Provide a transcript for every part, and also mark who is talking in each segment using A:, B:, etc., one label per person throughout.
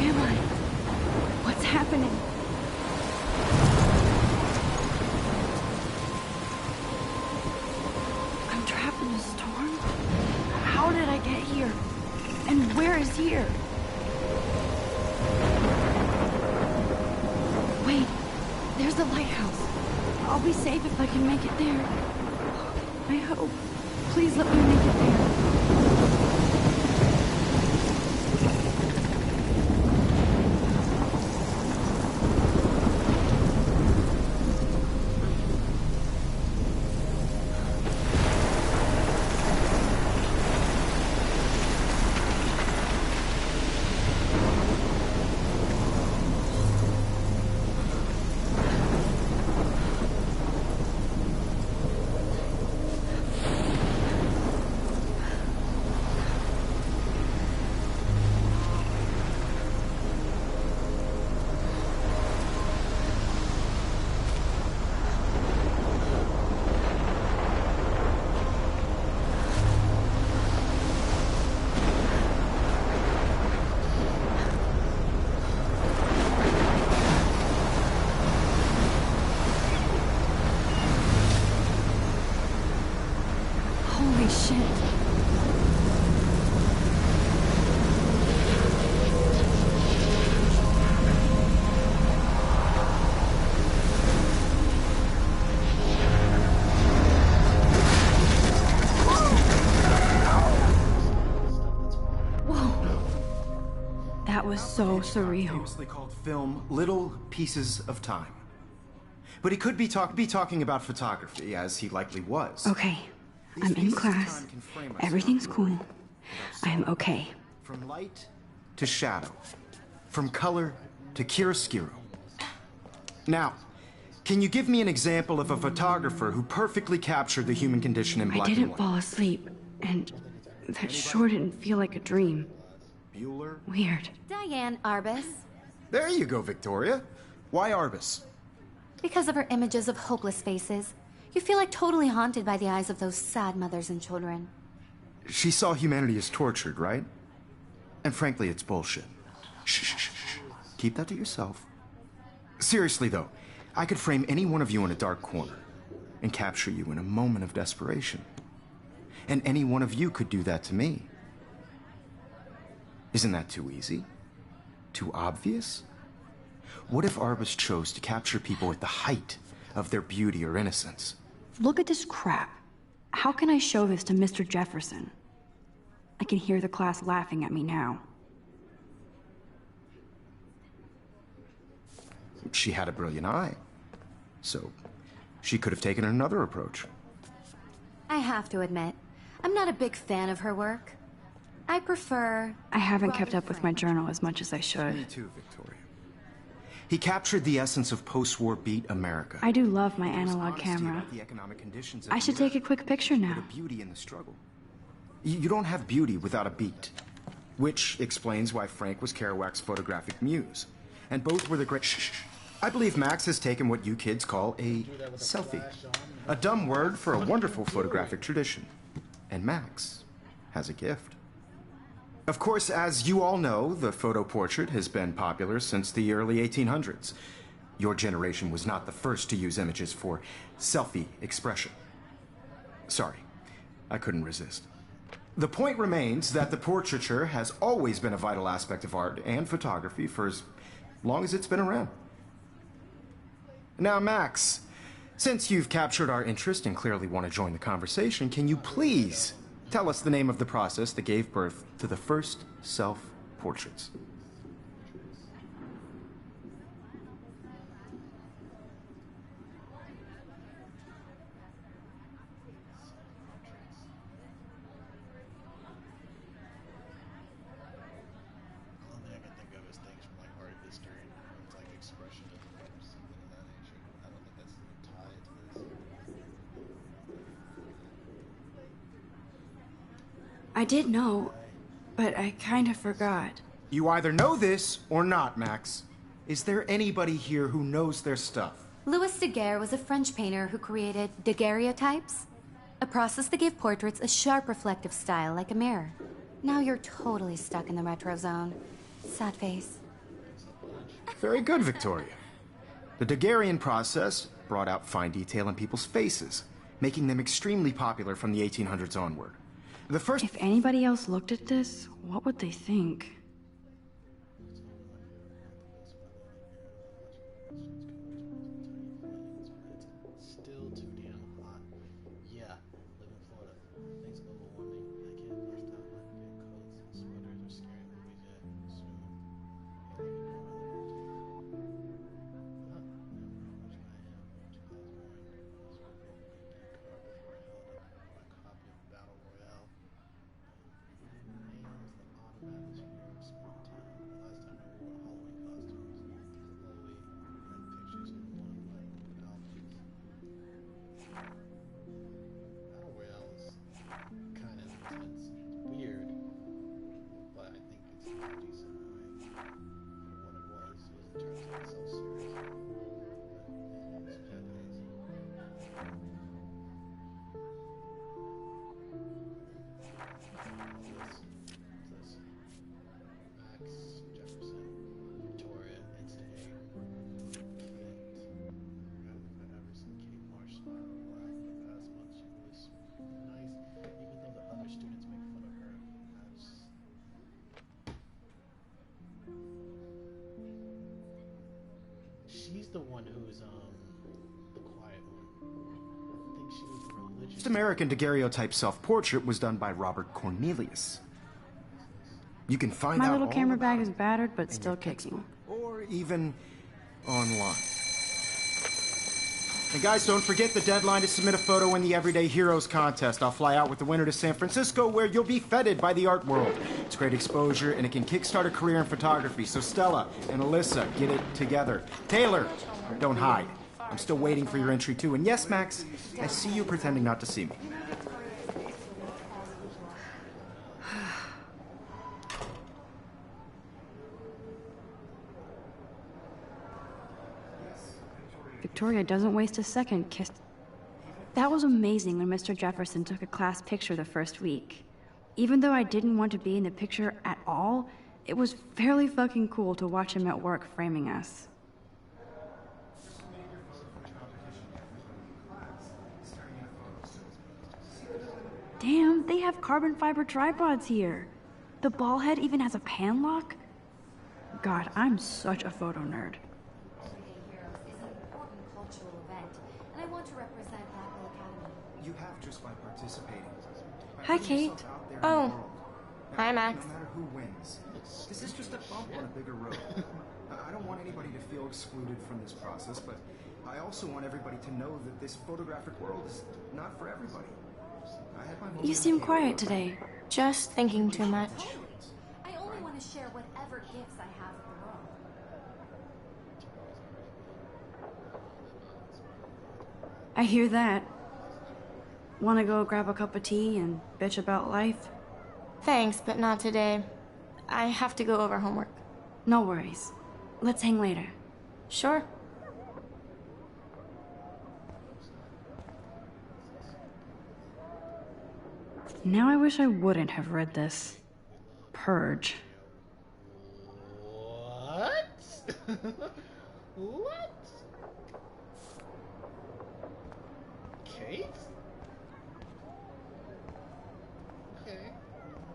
A: am I? What's happening? I'm trapped in a storm? How did I get here? And where is here? Wait, there's the lighthouse. I'll be safe if I can make it there. I hope. Please let me make it there. Holy shit. Whoa. That was so surreal.
B: Famously called film Little Pieces of Time. But he could be talking about photography, as he likely was.
A: Okay. I'm in class. Everything's cool. I am okay.
B: From light to shadow. From color to chiaroscuro. Now, can you give me an example of a photographer who perfectly captured the human condition in black and white?
A: I didn't fall asleep, and that sure didn't feel like a dream.
B: Bueller?
A: Weird.
C: Diane Arbus.
B: There you go, Victoria. Why Arbus?
C: Because of her images of hopeless faces. You feel like totally haunted by the eyes of those sad mothers and children.
B: She saw humanity as tortured, right? And frankly, it's bullshit. Shh, shh, shh, shh. Keep that to yourself. Seriously, though, I could frame any one of you in a dark corner and capture you in a moment of desperation. And any one of you could do that to me. Isn't that too easy? Too obvious? What if Arbus chose to capture people at the height of their beauty or innocence?
A: Look at this crap. How can I show this to Mr. Jefferson? I can hear the class laughing at me now.
B: She had a brilliant eye. So, she could have taken another approach.
C: I have to admit, I'm not a big fan of her work. I prefer...
A: I haven't kept up with my journal as much as I should.
B: Me too, Victoria. He captured the essence of post-war beat America.
A: I do love my analog camera. I should take a quick picture now.
B: The beauty in the struggle. You don't have beauty without a beat. Which explains why Frank was Kerouac's photographic muse. And both were the great... Shh. I believe Max has taken what you kids call a selfie. A dumb word for a wonderful photographic tradition. And Max has a gift. Of course, as you all know, the photo portrait has been popular since the early 1800s. Your generation was not the first to use images for selfie expression. Sorry, I couldn't resist. The point remains that the portraiture has always been a vital aspect of art and photography for as long as it's been around. Now, Max, since you've captured our interest and clearly want to join the conversation, can you please tell us the name of the process that gave birth to the first self-portraits?
A: I did know, but I kind of forgot.
B: You either know this or not, Max. Is there anybody here who knows their stuff?
C: Louis Daguerre was a French painter who created daguerreotypes, a process that gave portraits a sharp reflective style like a mirror. Now you're totally stuck in the retro zone. Sad face.
B: Very good, Victoria. The Daguerrean process brought out fine detail in people's faces, making them extremely popular from the 1800s onward. The first...
A: If anybody else looked at this, what would they think?
D: Still too damn hot. Yeah, live in Florida. Thanks global warming, I can't bust out my big coats and sweaters or scary movies yet. Soon. Battle Royale is kind of intense. It's weird, but I think it's a decent way for what it was. It wasn't trying to take itself serious. But it's Japanese. This Max, Jefferson, Victoria, Instigate, Kent. I've never seen Kate Marsh smile or laugh in the past month. She was nice, even though the other students make fun of her. She's the one who's the quiet one. I think she was the religious.
B: First American daguerreotype self-portrait was done by Robert Cornelius. You can find
A: My
B: out
A: little
B: all
A: camera
B: about
A: bag is battered, but
B: in
A: still
B: your
A: kicking.
B: or even online. And guys, don't forget the deadline to submit a photo in the Everyday Heroes contest. I'll fly out with the winner to San Francisco, where you'll be feted by the art world. It's great exposure, and it can kickstart a career in photography. So Stella and Alyssa, get it together. Taylor, don't hide. I'm still waiting for your entry, too. And yes, Max, I see you pretending not to see me.
A: Victoria doesn't waste a second That was amazing when Mr. Jefferson took a class picture the first week. Even though I didn't want to be in the picture at all, it was fairly fucking cool to watch him at work framing us. Damn, they have carbon fiber tripods here. The ball head even has a pan lock. God, I'm such a photo nerd.
C: Everyday Heroes is an important cultural event, and I want to represent Blackwell Academy.
B: You have just by participating.
E: Hi, Kate. Oh. Hi, Max.
B: No matter who wins. This is just a bump on a bigger road. I don't want anybody to feel excluded from this process, but I also want everybody to know that this photographic world is not for everybody. I had my moment
E: You seem quiet today. Just thinking too much.
C: I only want to share whatever gifts I have with the world.
A: I hear that. Want to go grab a cup of tea and bitch about life?
E: Thanks, but not today. I have to go over homework.
A: No worries. Let's hang later.
E: Sure.
A: Now I wish I wouldn't have read this. Purge.
D: What? What? Kate? Okay.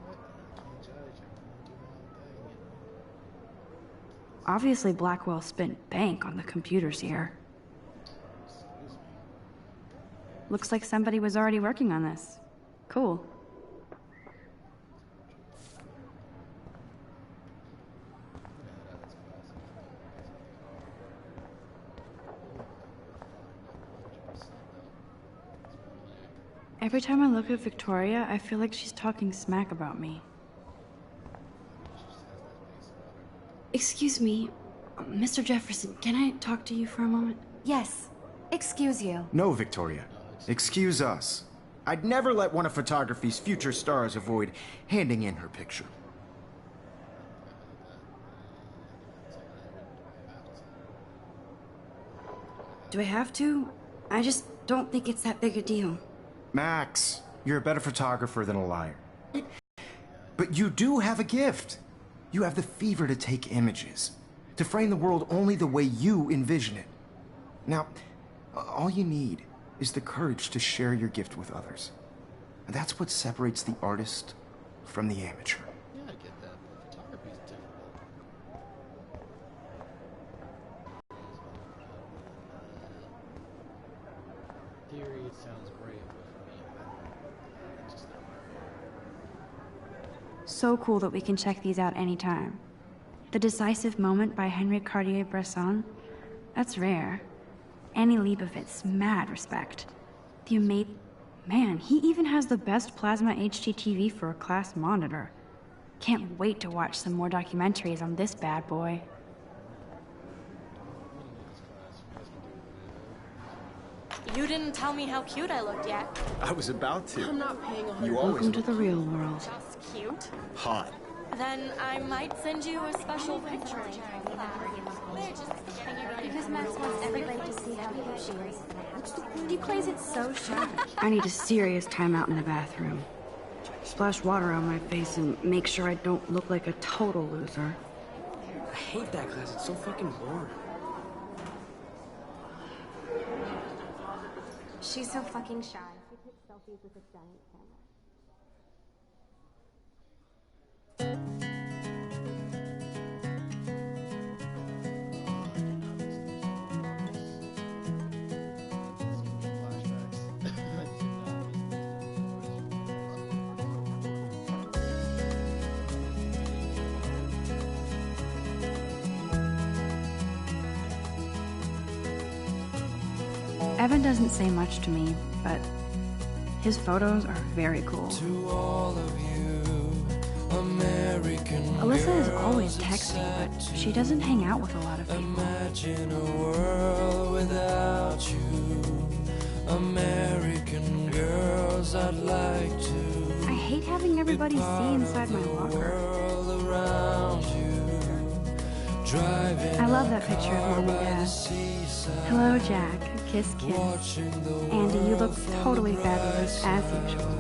D: Can't judge. I'm doing my thing, you know.
A: Obviously Blackwell spent bank on the computers here.
D: Excuse me.
A: Looks like somebody was already working on this. Cool. Every time I look at Victoria, I feel like she's talking smack about me. Excuse me, Mr. Jefferson, can I talk to you for a moment?
C: Yes. Excuse you.
B: No, Victoria. Excuse us. I'd never let one of photography's future stars avoid handing in her picture.
A: Do I have to? I just don't think it's that big a deal.
B: Max, you're a better photographer than a liar. But you do have a gift. You have the fever to take images. to frame the world only the way you envision it. Now, all you need is the courage to share your gift with others. And that's what separates the artist from the amateur.
D: Yeah, I get that, but photography's difficult. Theory, it sounds great, but for me, it's just not.
A: So cool that we can check these out anytime. The Decisive Moment by Henri Cartier-Bresson, that's rare. Annie Leibovitz, mad respect. The Man, he even has the best plasma HDTV for a class monitor. Can't wait to watch some more documentaries on this bad boy.
E: You didn't tell me how cute I looked yet.
F: I was about to.
E: I'm not paying 100.
F: You always
A: Welcome to
F: look
A: the real world.
E: Just cute.
F: hot.
E: Then I might send you a special picture.
C: Because Max wants everybody to see how cute she is.
A: He plays it so shy. I need a serious timeout in the bathroom. Splash water on my face and make sure I don't look like a total loser.
G: I hate that class. It's so fucking boring.
C: She's so fucking shy. She takes selfies with a giant camera.
A: Evan doesn't say much to me, but his photos are very cool.
H: To all of you, American
A: Alyssa is
H: girls,
A: always
H: it's
A: texting,
H: sad
A: but
H: to
A: she doesn't hang out with a lot of people.
H: imagine a world without you. American girls, I'd like to
A: I hate having everybody see inside my locker.
H: world around you. Driving
A: I love that picture of Mom and Dad. Hello, Jack. Kiss, kiss. Andy, you look totally fabulous, as usual.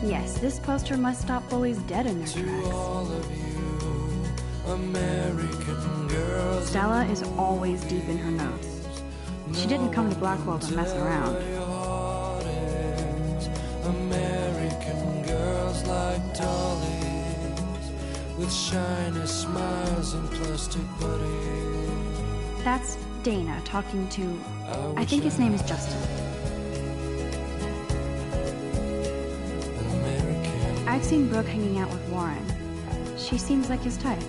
A: Yes, this poster must stop bullies dead in their tracks.
H: American girls,
A: Stella is always deep in her notes. She didn't come to Blackwell to mess around.
H: American girls like dollies with shiny smiles and plastic bodies.
A: That's Dana talking to... I think his name is Justin.
H: American
A: I've seen Brooke hanging out with Warren. She seems like his type.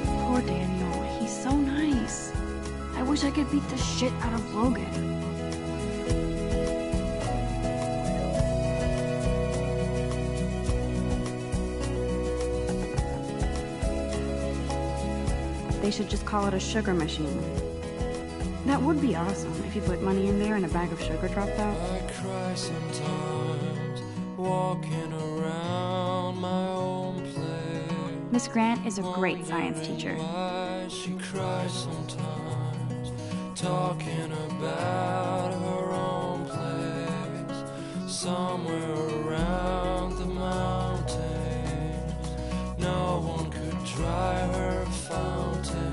A: Poor Daniel. He's so nice. I wish I could beat the shit out of Logan. They should just call it a sugar machine. That would be awesome if you put money in there and a bag of sugar dropped out.
H: I cry sometimes walking around my own place.
A: Miss Grant is a great science teacher.
H: Why she cries sometimes talking about her own place somewhere around the mountains. No one could dry her fountain.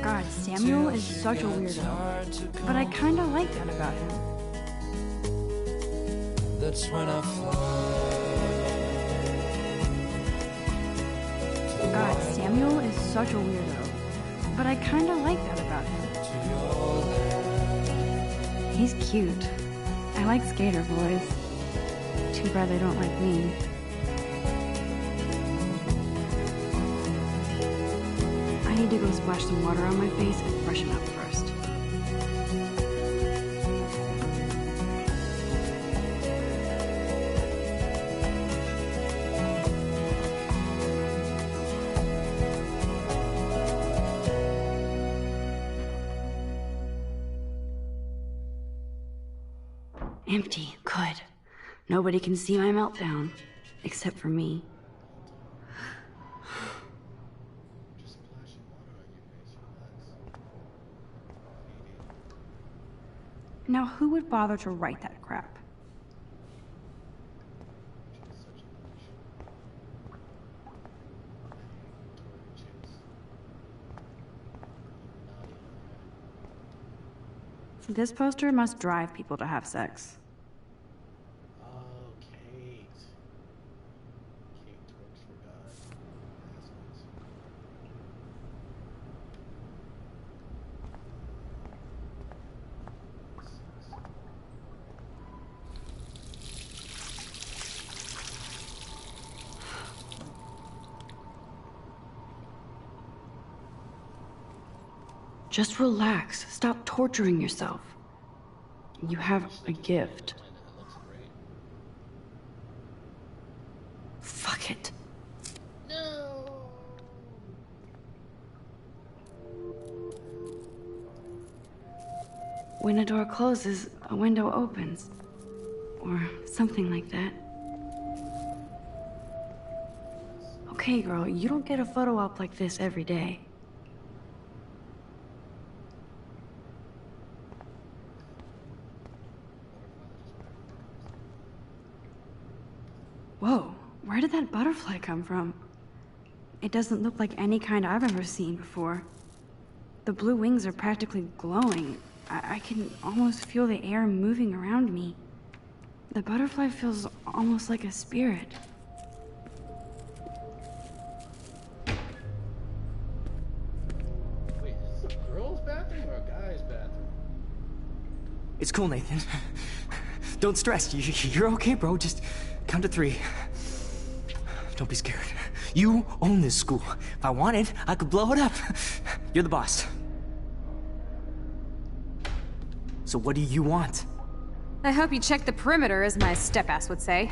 A: God, Samuel is such a weirdo. But I kinda like that about him.
H: That's when I fly.
A: God, Samuel is such a weirdo. But I kinda like that about him. He's cute. I like skater boys. Too bad they don't like me. I need to go splash some water on my face and freshen up first. Empty. Good. Nobody can see my meltdown. Except for me. Now, who would bother to write that crap? This poster must drive people to have sex.
D: Oh, Kate. Kate works for God. Assholes.
A: Just relax. Stop torturing yourself. You have a gift.
D: It looks great.
A: Fuck it.
D: No!
A: When a door closes, a window opens. Or something like that. Okay, girl, you don't get a photo op like this every day. Whoa, where did that butterfly come from? It doesn't look like any kind I've ever seen before. The blue wings are practically glowing. I can almost feel the air moving around me. The butterfly feels almost like a spirit.
D: Wait, is this a girl's bathroom or a guy's bathroom?
G: It's cool, Nathan. Don't stress. You're okay, bro. Just count to 3. Don't be scared. You own this school. If I wanted, I could blow it up. You're the boss. So what do you want?
F: I hope you checked the perimeter, as my step-ass would say.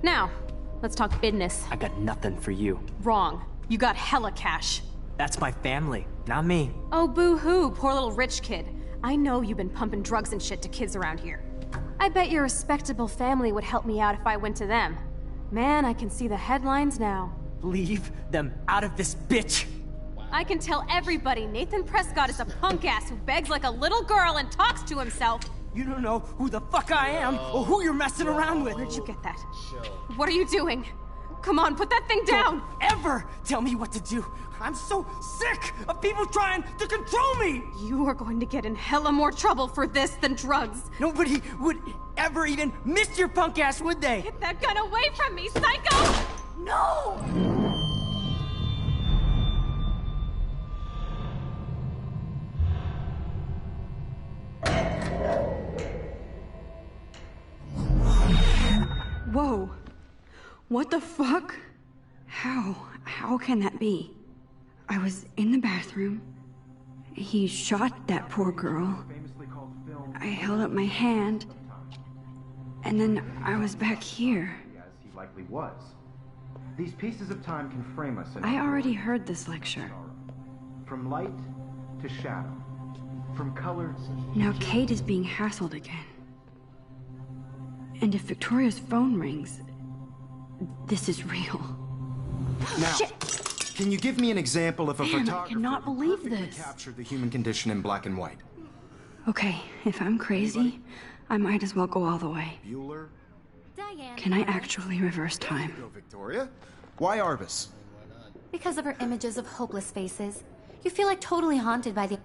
F: Now, let's talk business.
G: I got nothing for you.
F: Wrong. You got hella cash.
G: That's my family, not me.
F: Oh, boo-hoo, poor little rich kid. I know you've been pumping drugs and shit to kids around here. I bet your respectable family would help me out if I went to them. Man, I can see the headlines now.
G: Leave them out of this bitch!
F: I can tell everybody Nathan Prescott is a punk-ass who begs like a little girl and talks to himself.
G: You don't know who the fuck I am or who you're messing around with.
F: Where'd you get that?
D: Chill.
F: What are you doing? Come on, put that thing down!
G: Don't ever tell me what to do. I'm so sick of people trying to control me.
F: You are going to get in hella more trouble for this than drugs.
G: Nobody would ever even miss your punk ass, would they?
F: Get that gun away from me, psycho!
G: No!
A: Whoa. What the fuck? How can that be? I was in the bathroom. He shot that poor girl. I held up my hand. And then I was back here.
B: As he likely was. These pieces of time can frame us in
A: I
B: our
A: already
B: world.
A: heard this lecture.
B: From light to shadow. From color.
A: Now Kate is being hassled again. And if Victoria's phone rings, this is real.
B: Now,
A: Shit.
B: Can you give me an example of a
A: Man, I
B: photographer
A: cannot
B: who
A: believe
B: perfectly
A: this.
B: captured the human condition in black and white?
A: Okay, if I'm crazy, I might as well go all the way.
B: Bueller?
C: Diane.
A: Can I actually reverse time?
B: Go, Victoria. Why Arbus?
C: Because of her images of hopeless faces, you feel like totally haunted by the...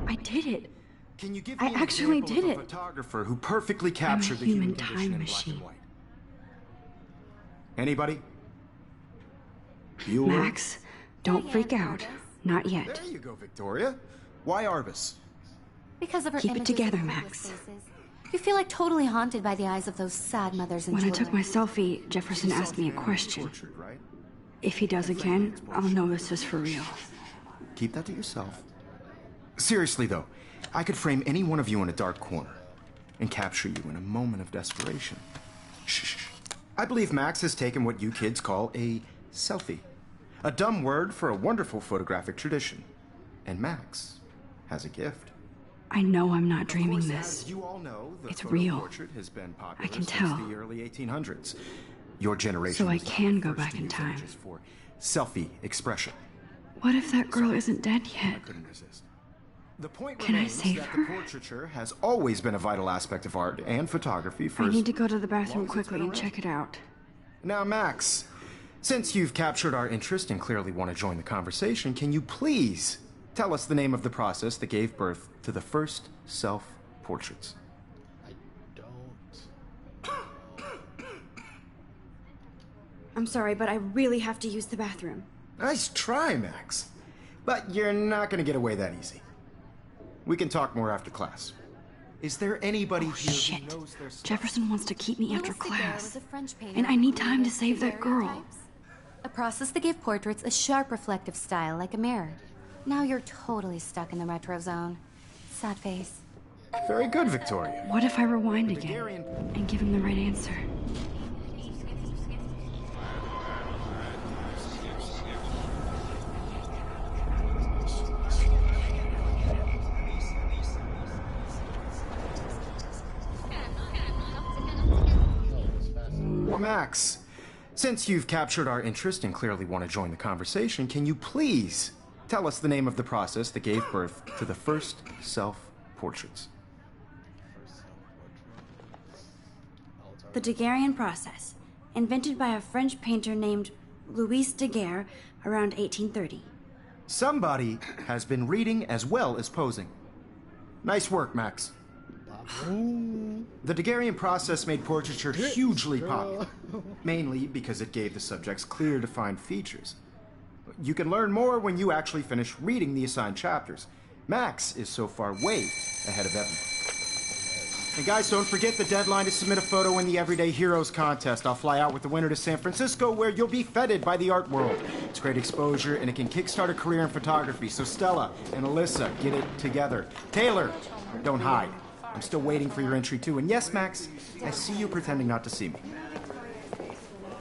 A: I did it.
B: Can you give
A: I
B: me an
A: actually
B: example
A: did
B: of a
A: it.
B: photographer who perfectly captured the human
A: human
B: condition
A: time
B: in
A: machine.
B: black and white? Anybody? Bueller?
A: Max, don't freak out. Not yet.
B: There you go, Victoria. Why Arbus?
C: Because of her
A: Keep it
C: images
A: together,
C: of
A: Max.
C: hopeless faces, you feel like totally haunted by the eyes of those sad mothers and
A: When I
C: children.
A: took my selfie, Jefferson asked me a question.
B: Tortured, right?
A: If he does again, I'll know this is for real.
B: Keep that to yourself. Seriously, though, I could frame any one of you in a dark corner and capture you in a moment of desperation. Shh. I believe Max has taken what you kids call a selfie. A dumb word for a wonderful photographic tradition. And Max has a gift.
A: I know I'm not
B: Of
A: dreaming
B: course,
A: this.
B: as you all know, the
A: It's
B: photo
A: real.
B: portrait has been popular
A: I can
B: since
A: tell.
B: the early 1800s. Your generation
A: So I
B: was not
A: can
B: the
A: go
B: first
A: back
B: to
A: in
B: use
A: time.
B: images for selfie expression.
A: What if that girl isn't dead
B: I
A: yet?
B: couldn't resist. The point
A: Can I
B: remains
A: save
B: that
A: her?
B: the portraiture has always been a vital aspect of art and photography for
A: I
B: as
A: need to go to the bathroom
B: long as it's
A: quickly
B: been
A: and
B: around.
A: check it out.
B: Now, Max, since you've captured our interest and clearly want to join the conversation, can you please tell us the name of the process that gave birth to the first self-portraits?
D: I don't.
A: I'm sorry, but I really have to use the bathroom.
B: Nice try, Max. But you're not going to get away that easy. We can talk more after class. Is there anybody here
A: Shit.
B: who knows their stuff?
A: Jefferson wants to keep me after
C: Louis Daguerre
A: class.
C: was a French painter
A: And I need
C: who
A: time to
C: created
A: save that girl.
C: daguerreotypes, a process that gave portraits a sharp reflective style like a mirror. Now you're totally stuck in the retro zone. Sad face.
B: Very good, Victoria.
A: What if I rewind
B: The
A: again
B: Daguerrean-
A: and give him the right answer?
B: Well, Max, since you've captured our interest and clearly want to join the conversation, can you please tell us the name of the process that gave birth to the first self-portraits?
A: The Daguerrean process, invented by a French painter named Louis Daguerre around 1830.
B: Somebody has been reading as well as posing. Nice work, Max. The Daguerrean process made portraiture hugely popular, mainly because it gave the subjects clear, defined features. You can learn more when you actually finish reading the assigned chapters. Max is so far way ahead of everyone. And guys, don't forget the deadline to submit a photo in the Everyday Heroes contest. I'll fly out with the winner to San Francisco, where you'll be feted by the art world. It's great exposure, and it can kickstart a career in photography. So Stella and Alyssa, get it together. Taylor, don't hide. I'm still waiting for your entry, too. And yes, Max, I see you pretending not to see me.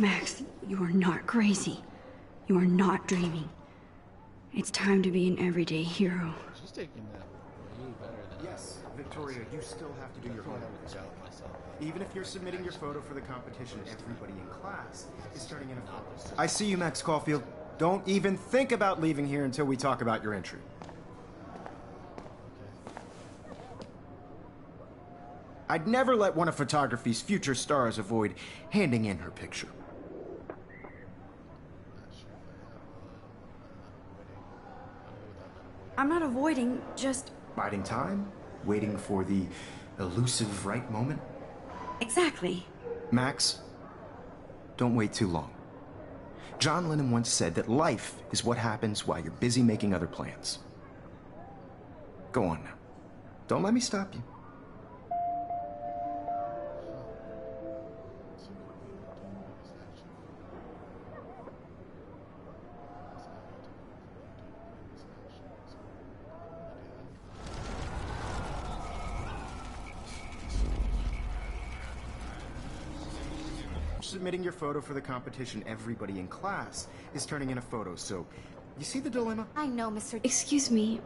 A: Max, you are not crazy. You are not dreaming. It's time to be an everyday hero.
D: She's taking that way better than
B: Yes, Victoria, you still have to do your homework.
D: I doubt myself.
B: Even if you're submitting your photo for the competition, everybody in class is starting in a photo. I see you, Max Caulfield. Don't even think about leaving here until we talk about your entry. I'd never let one of photography's future stars avoid handing in her picture.
A: I'm not avoiding, just...
B: Biding time, waiting for the elusive right moment.
A: Exactly.
B: Max, don't wait too long. John Lennon once said that life is what happens while you're busy making other plans. Go on now. Don't let me stop you. Submitting your photo for the competition, everybody in class is turning in a photo, so you see the dilemma?
C: I know, Mr.
A: Excuse me,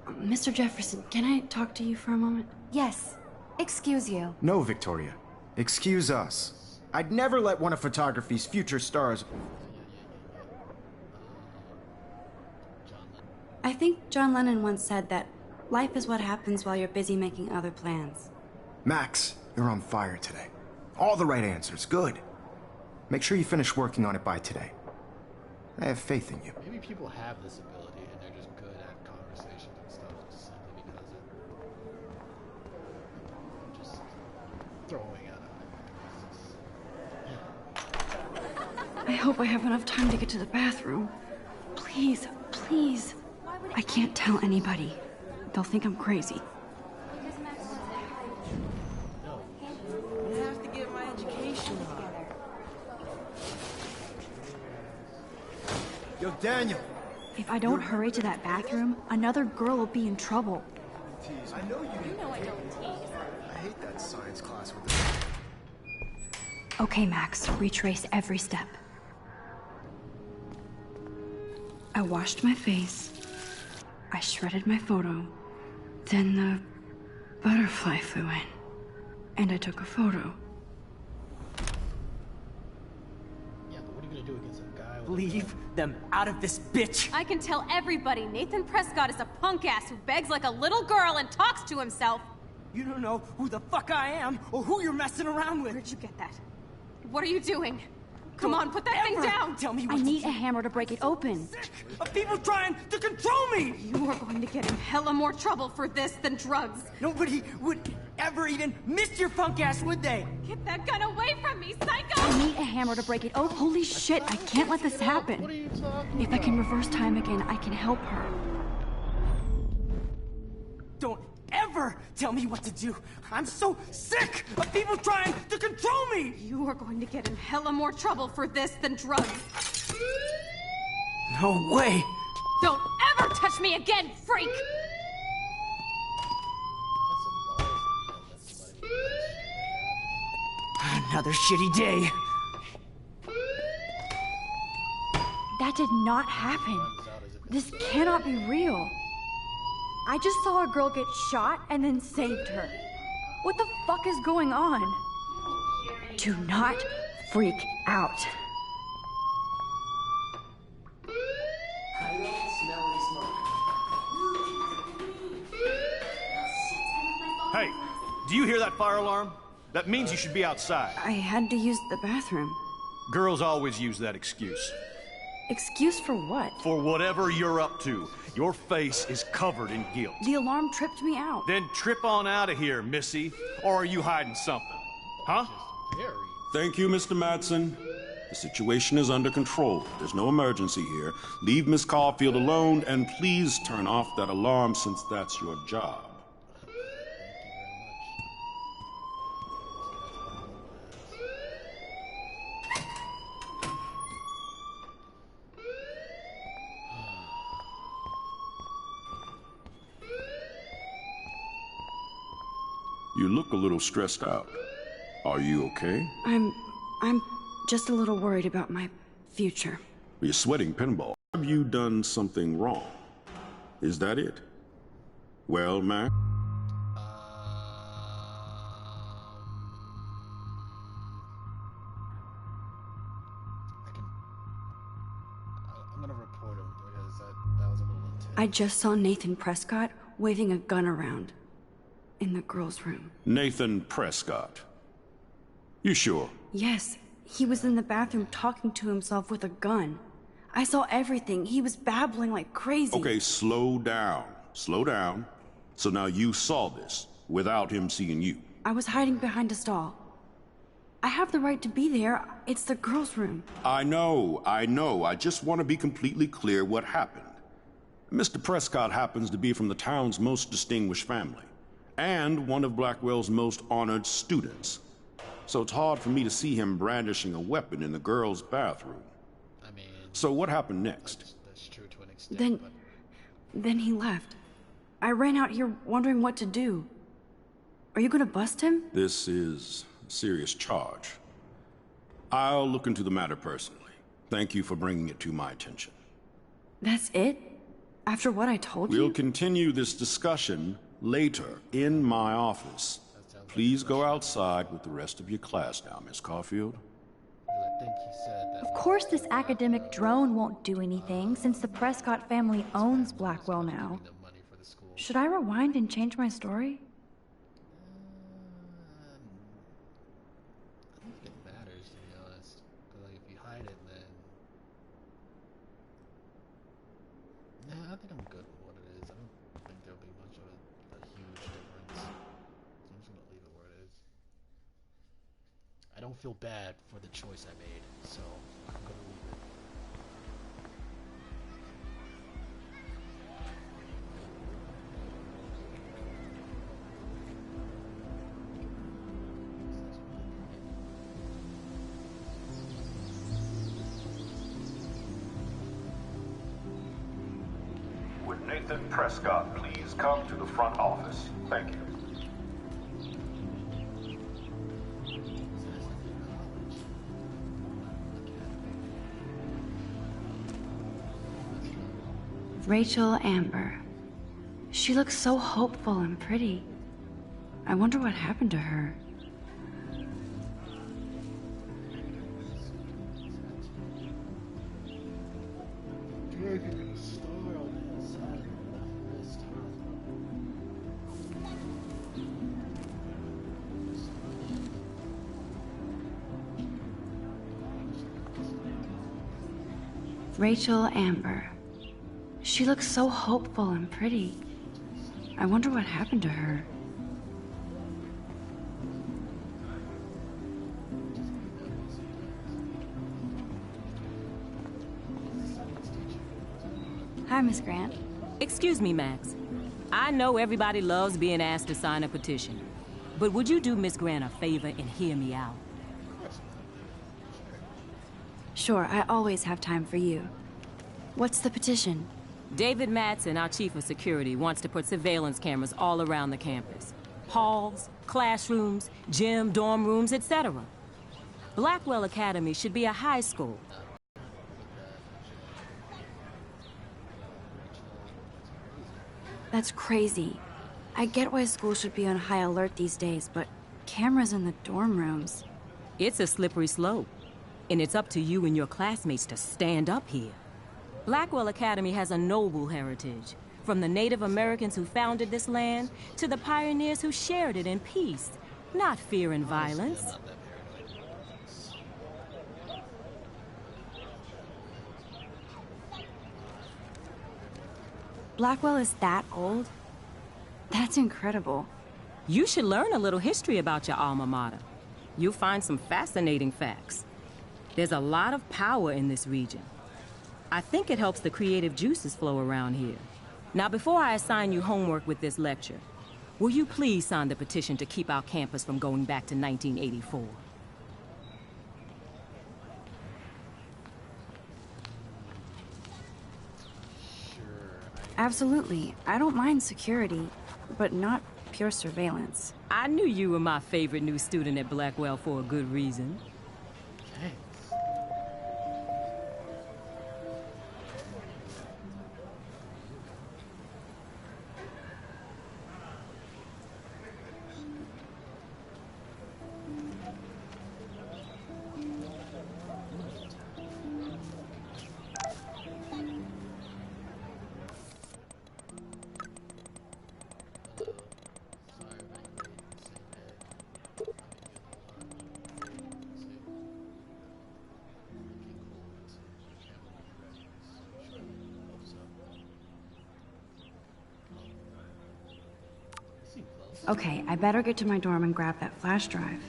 A: Mr. Jefferson, can I talk to you for a moment?
C: Yes. Excuse you.
B: No, Victoria. Excuse us. I'd never let one of photography's future stars...
A: I think John Lennon once said that life is what happens while you're busy making other plans.
B: Max, you're on fire today. All the right answers. Good. Make sure you finish working on it by today. I have faith in you.
D: Maybe people have this ability and they're just good at conversation and stuff just simply because I'm just throwing out
A: I hope I have enough time to get to the bathroom. Please, please. I can't tell anybody. They'll think I'm crazy.
I: I have to get my education on.
B: Yo, Daniel!
A: If I don't hurry to that bathroom, another girl will be in trouble.
B: I know you know I don't tease. I hate that science class with the...
A: Okay, Max, retrace every step. I washed my face. I shredded my photo. Then the butterfly flew in, and I took a photo.
D: Yeah, but what are you gonna do against a guy with
G: Leave them out of this bitch!
F: I can tell everybody Nathan Prescott is a punk ass who begs like a little girl and talks to himself.
G: You don't know who the fuck I am or who you're messing around with.
F: Where'd you get that? What are you doing? Come on, put that thing
G: Ever
F: down!
G: Tell me
A: I
G: what
A: need
G: to
A: a hammer to break it open.
G: sick of people trying to control me!
F: You are going to get in hella more trouble for this than drugs.
G: Nobody would ever even miss your punk ass, would they?
F: Get that gun away from me, psycho!
A: I need a hammer to break it open. Holy shit, I can't let this
D: What are
A: happen.
D: you talking
A: If I can reverse time again, I can help her.
G: Don't ever tell me what to do. I'm so sick of people trying to control me!
F: You are going to get in hella more trouble for this than drugs.
G: No way!
F: Don't ever touch me again, freak!
G: Another shitty day.
A: That did not happen. This cannot be real. I just saw a girl get shot and then saved her. What the fuck is going on? Do not freak out.
J: Hey, do you hear that fire alarm? That means you should be outside.
A: I had to use the bathroom.
J: Girls always use that excuse.
A: Excuse for what?
J: For whatever you're up to, your face is covered in guilt.
A: The alarm tripped me out.
J: Then trip on out of here, Missy. Or are you hiding something? Huh?
D: Very.
K: Thank you, Mr. Madsen. The situation is under control. There's no emergency here. Leave Miss Caulfield alone, and please turn off that alarm since that's your job. You look a little stressed out. Are you okay?
A: I'm just a little worried about my future.
K: You're sweating pinball. Have you done something wrong? Is that it? Well, Mac?
D: I'm gonna report him because that was a little intense.
A: I just saw Nathan Prescott waving a gun around in the girls' room.
K: Nathan Prescott. You sure?
A: Yes, he was in the bathroom talking to himself with a gun. I saw everything. He was babbling like crazy.
K: Okay, slow down. Slow down. So now you saw this without him seeing you.
A: I was hiding behind a stall. I have the right to be there. It's the girls' room.
K: I know. I just want to be completely clear what happened. Mr. Prescott happens to be from the town's most distinguished family, and one of Blackwell's most honored students. So it's hard for me to see him brandishing a weapon in the girls' bathroom.
D: I mean,
K: So what happened next?
D: that's true to an extent.
A: Then he left. I ran out here wondering what to do. Are you gonna bust him?
K: This is a serious charge. I'll look into the matter personally. Thank you for bringing it to my attention.
A: That's it? After what I told
K: We'll
A: you?
K: continue this discussion later in my office. Please go outside with the rest of your class now, Miss Caulfield.
D: I think he said that.
L: Of course this academic drone won't do anything since the Prescott family owns Blackwell now.
D: The money for the school.
A: Should I rewind and change my story?
D: I don't think it matters, to be honest. Because like, if you hide it, then nah, I think I'm good with what it is. I don't think there'll be much of a huge difference. So I'm just gonna leave it where it is. I don't feel bad for the choice I made, so I'm gonna leave it.
K: Would Nathan Prescott please come to the front office? Thank you.
A: Rachel Amber. She looks so hopeful and pretty. I wonder what happened to her. Rachel Amber. She looks so hopeful and pretty. I wonder what happened to her. Hi, Miss Grant.
M: Excuse me, Max. I know everybody loves being asked to sign a petition, but would you do Miss Grant a favor and hear me out?
A: Sure, I always have time for you. What's the petition?
M: David Madsen, our chief of security, wants to put surveillance cameras all around the campus. Halls, classrooms, gym, dorm rooms, etc. Blackwell Academy should be a high school.
A: That's crazy. I get why schools should be on high alert these days, but cameras in the dorm rooms...
M: It's a slippery slope, and it's up to you and your classmates to stand up here. Blackwell Academy has a noble heritage, from the Native Americans who founded this land to the pioneers who shared it in peace, not fear and violence.
A: Blackwell is that old? That's incredible.
M: You should learn a little history about your alma mater. You'll find some fascinating facts. There's a lot of power in this region. I think it helps the creative juices flow around here. Now, before I assign you homework with this lecture, will you please sign the petition to keep our campus from going back to 1984?
A: Absolutely. I don't mind security, but not pure surveillance.
M: I knew you were my favorite new student at Blackwell for a good reason.
A: Okay, I better get to my dorm and grab that flash drive.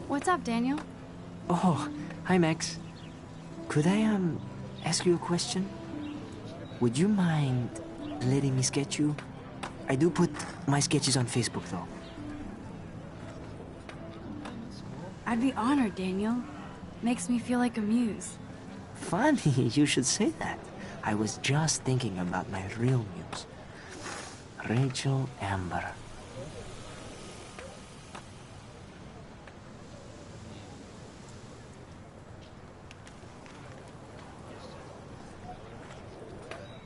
A: What's up, Daniel?
G: Oh, hi, Max. Could I, ask you a question? Would you mind letting me sketch you? I do put my sketches on Facebook, though.
A: I'd be honored, Daniel. Makes me feel like a muse.
G: Funny, you should say that. I was just thinking about my real muse. Rachel Amber.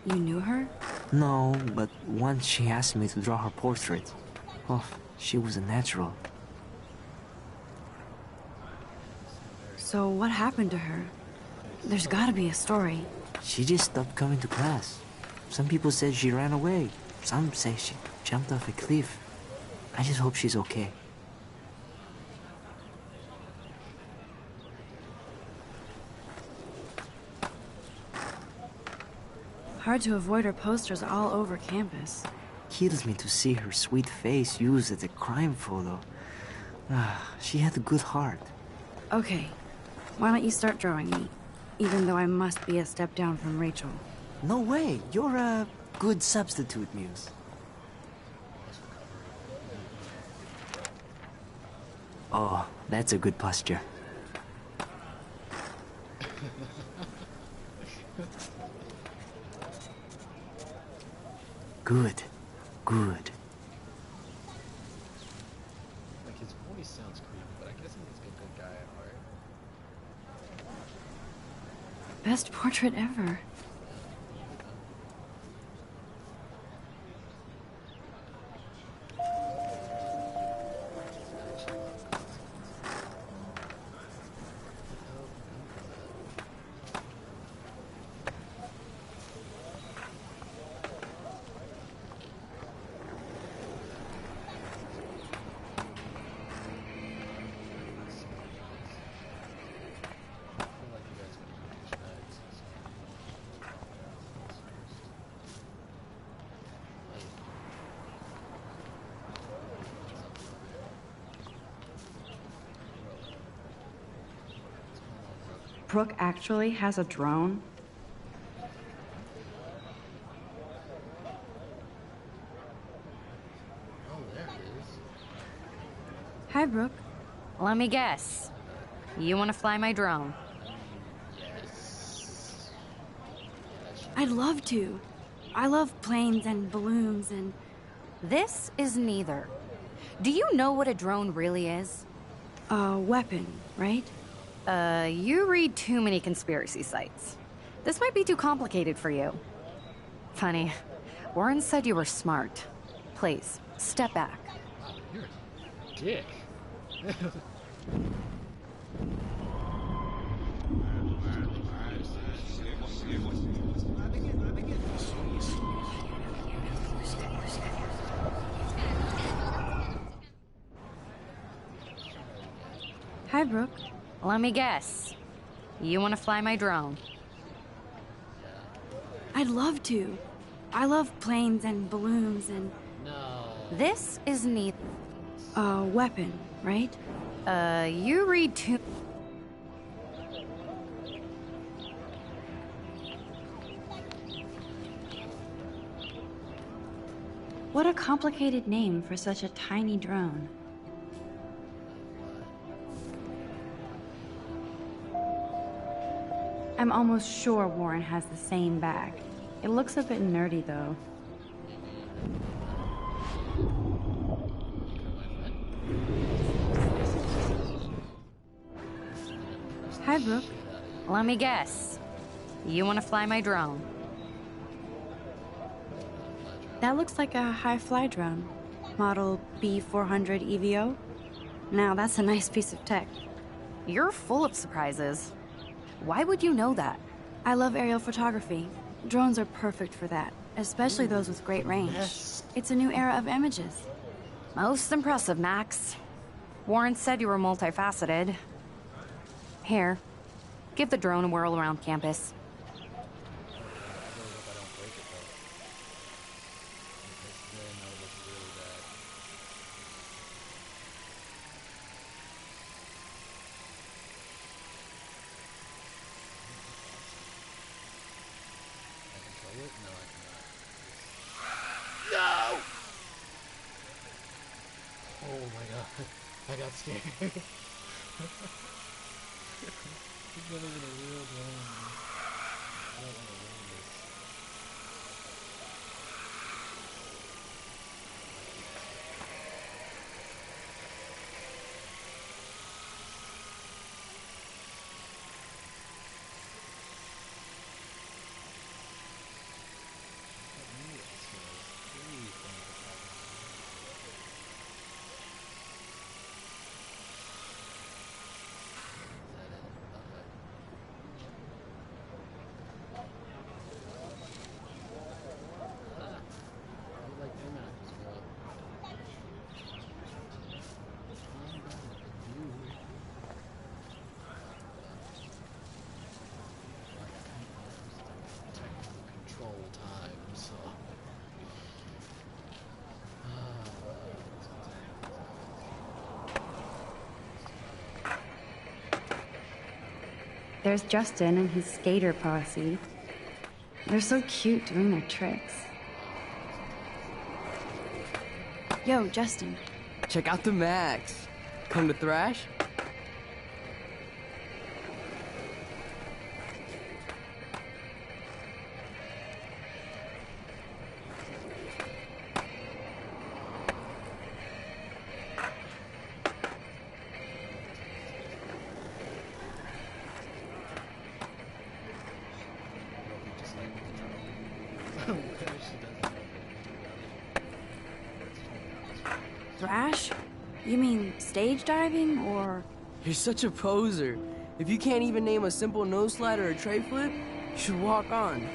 A: You knew her?
G: No, but once she asked me to draw her portrait. Oh, she was a natural.
A: So what happened to her? There's gotta be a story.
G: She just stopped coming to class. Some people said she ran away. Some say she jumped off a cliff. I just hope she's okay.
A: Hard to avoid her posters all over campus.
G: Kills me to see her sweet face used as a crime photo. She had a good heart.
A: Okay, why don't you start drawing me? Even though I must be a step down from Rachel.
G: No way, you're a good substitute, Muse. Oh, that's a good posture. Good. Good.
D: Like, his voice sounds creepy, but I guess he's a good guy at heart.
A: Best portrait ever. Brooke actually has a drone?
D: Oh, there it is.
A: Hi, Brooke.
C: Let me guess. You want to fly my drone?
D: Yes.
A: I'd love to. I love planes and balloons and...
C: This is neither. Do you know what a drone really is?
A: A weapon, right?
C: You read too many conspiracy sites. This might be too complicated for you. Funny. Warren said you were smart. Please, step back.
D: Wow, you're a dick.
A: Hi, Brooke.
C: Let me guess. You want to fly my drone?
A: I'd love to. I love planes and balloons and...
D: No.
C: This is neither.
A: A weapon, right?
C: You read too...
A: What a complicated name for such a tiny drone. I'm almost sure Warren has the same bag. It looks a bit nerdy, though. Hi, Brooke.
C: Let me guess. You want to fly my drone?
A: That looks like a high-fly drone. Model B400 EVO. Now, that's a nice piece of tech.
C: You're full of surprises. Why would you know that?
A: I love aerial photography. Drones are perfect for that, especially those with great range.
D: Yes.
A: It's a new era of images.
C: Most impressive, Max. Warren said you were multifaceted. Here, give the drone a whirl around campus.
D: No! Oh my god. I got scared. He's not even a real drone. I don't want to win this.
A: There's Justin and his skater posse. They're so cute doing their tricks. Yo, Justin.
I: Check out the Max. Come to thrash?
A: Thrash? You mean stage diving, or...?
I: You're such a poser. If you can't even name a simple nose slide or a tray flip, you should walk on.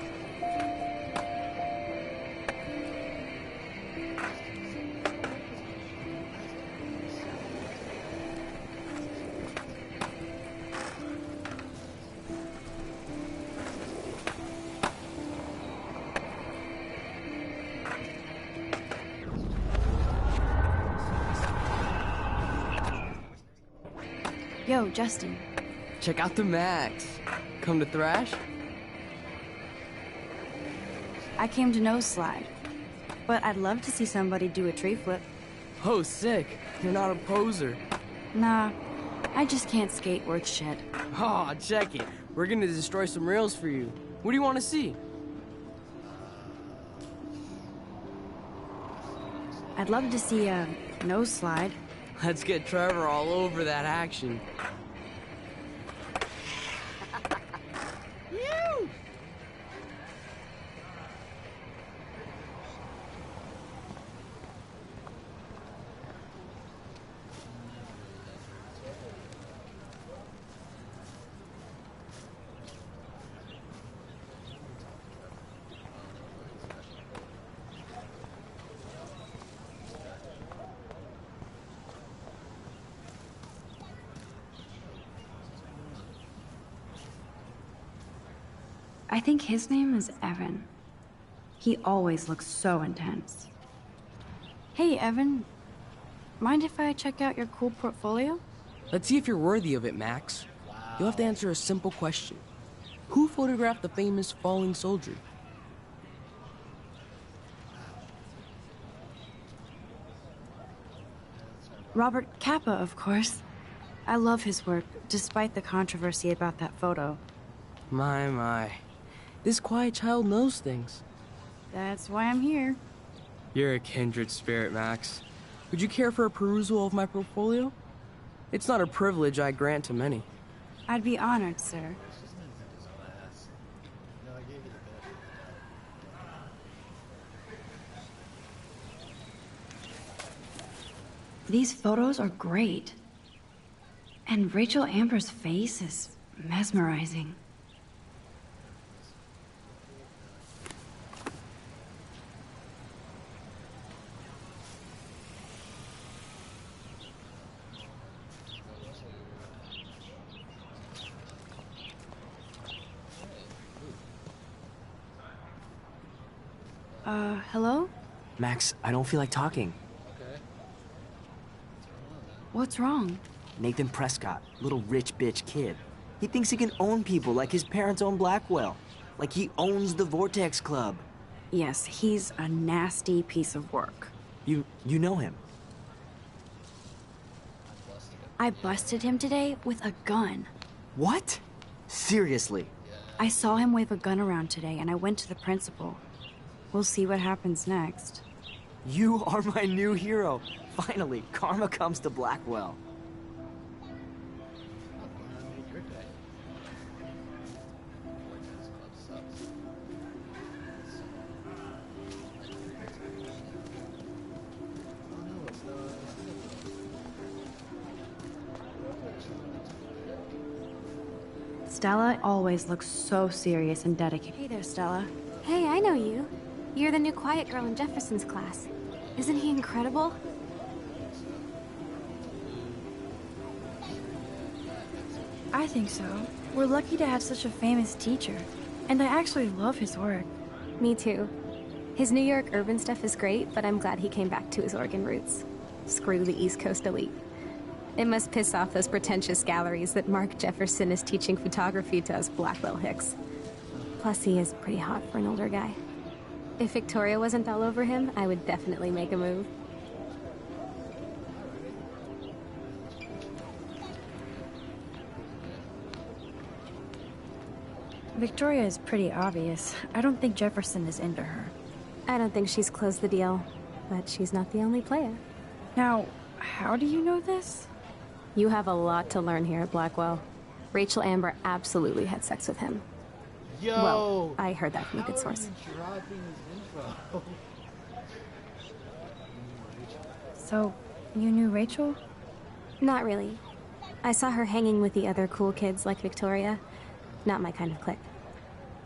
A: Yo, Justin.
I: Check out the Max. Come to Thrash?
A: I came to Nose Slide. But I'd love to see somebody do a tree flip.
I: Oh, sick. You're not a poser.
A: Nah, I just can't skate worth shit.
I: Oh, check it. We're gonna destroy some rails for you. What do you want to see?
A: I'd love to see a nose slide.
I: Let's get Trevor all over that action.
A: I think his name is Evan. He always looks so intense. Hey, Evan. Mind if I check out your cool portfolio?
I: Let's see if you're worthy of it, Max. You'll have to answer a simple question. Who photographed the famous falling soldier?
A: Robert Capa, of course. I love his work, despite the controversy about that photo.
I: My. This quiet child knows things.
A: That's why I'm here.
I: You're a kindred spirit, Max. Would you care for a perusal of my portfolio? It's not a privilege I grant to many.
A: I'd be honored, sir. These photos are great. And Rachel Amber's face is mesmerizing. Hello?
G: Max, I don't feel like talking.
A: What's wrong?
G: Nathan Prescott, little rich bitch kid. He thinks he can own people like his parents own Blackwell. Like he owns the Vortex Club.
A: Yes, he's a nasty piece of work.
G: You know him?
A: I busted him today with a gun.
G: What? Seriously?
A: I saw him wave a gun around today, and I went to the principal. We'll see what happens next.
G: You are my new hero. Finally, karma comes to Blackwell.
A: Stella always looks so serious and dedicated. Hey there, Stella.
F: Hey, I know you. You're the new quiet girl in Jefferson's class. Isn't he incredible?
A: I think so. We're lucky to have such a famous teacher. And I actually love his work.
F: Me too. His New York urban stuff is great, but I'm glad he came back to his Oregon roots. Screw the East Coast elite. It must piss off those pretentious galleries that Mark Jefferson is teaching photography to us Blackwell hicks. Plus, he is pretty hot for an older guy. If Victoria wasn't all over him, I would definitely make a move.
A: Victoria is pretty obvious. I don't think Jefferson is into her.
F: I don't think she's closed the deal, but she's not the only player.
A: Now, how do you know this?
F: You have a lot to learn here at Blackwell. Rachel Amber absolutely had sex with him.
D: Yo!
F: Well, I heard that from a good source.
D: Dropping his info.
A: So, You knew Rachel?
F: Not really. I saw her hanging with the other cool kids like Victoria. Not my kind of clique.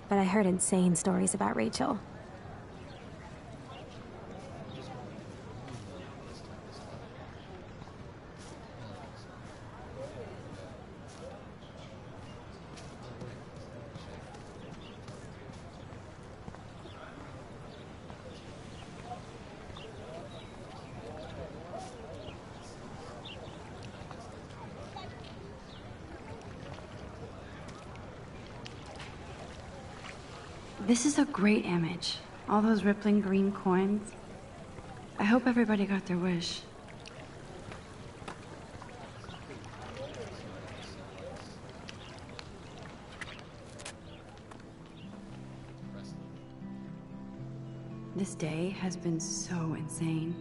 F: But I heard insane stories about Rachel.
A: This is a great image. All those rippling green coins. I hope everybody got their wish. This day has been so insane.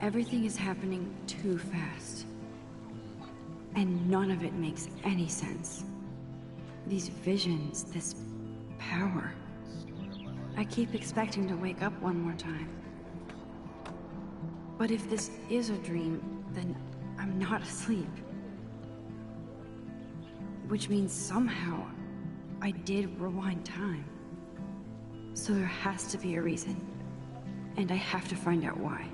A: Everything is happening too fast. And none of it makes any sense. These visions, this power. I keep expecting to wake up one more time. But if this is a dream, then I'm not asleep. Which means somehow I did rewind time. So there has to be a reason. And I have to find out why.